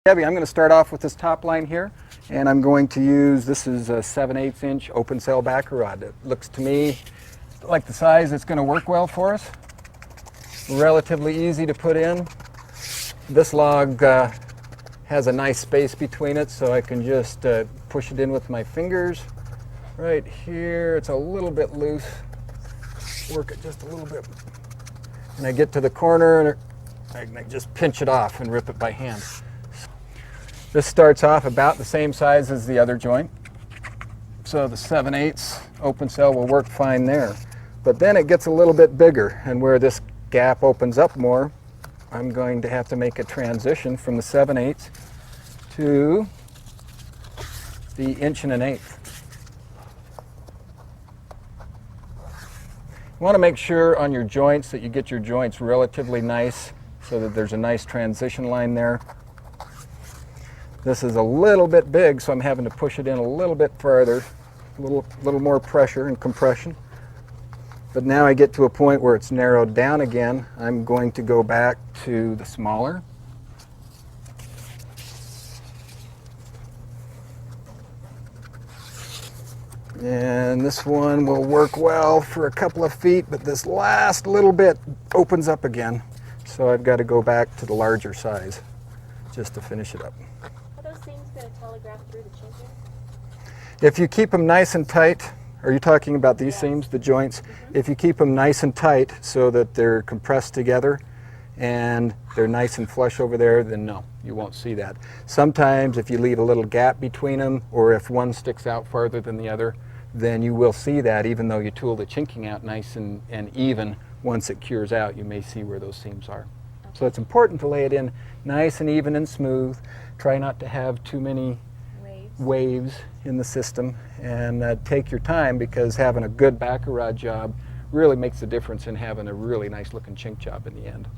Debbie, I'm going to start off with this top line here, and I'm going to use, this is a 7/8 inch open cell backer rod. It looks to me like the size that's going to work well for us. Relatively easy to put in. This log has a nice space between it, so I can just push it in with my fingers. Right here, it's a little bit loose. Work it just a little bit. And I get to the corner, and I just pinch it off and rip it by hand. This starts off about the same size as the other joint, so the 7/8 open cell will work fine there. But then it gets a little bit bigger, and where this gap opens up more, I'm going to have to make a transition from the 7/8 to the 1 1/8. You want to make sure on your joints that you get your joints relatively nice so that there's a nice transition line there. This is a little bit big, so I'm having to push it in a little bit further, a little more pressure and compression. But now I get to a point where it's narrowed down again. I'm going to go back to the smaller. And this one will work well for a couple of feet, but this last little bit opens up again. So I've got to go back to the larger size just to finish it up. Are those seams going to telegraph through the chinking? If you keep them nice and tight, are you talking about these seams, the joints? If you keep them nice and tight so that they're compressed together and they're nice and flush over there, then no, you won't see that. Sometimes if you leave a little gap between them, or if one sticks out farther than the other, then you will see that even though you tool the chinking out nice and even. Once it cures out, you may see where those seams are. Okay. So it's important to lay it in nice and even and smooth. Try not to have too many waves in the system, and take your time, because having a good backer rod job really makes a difference in having a really nice looking chink job in the end.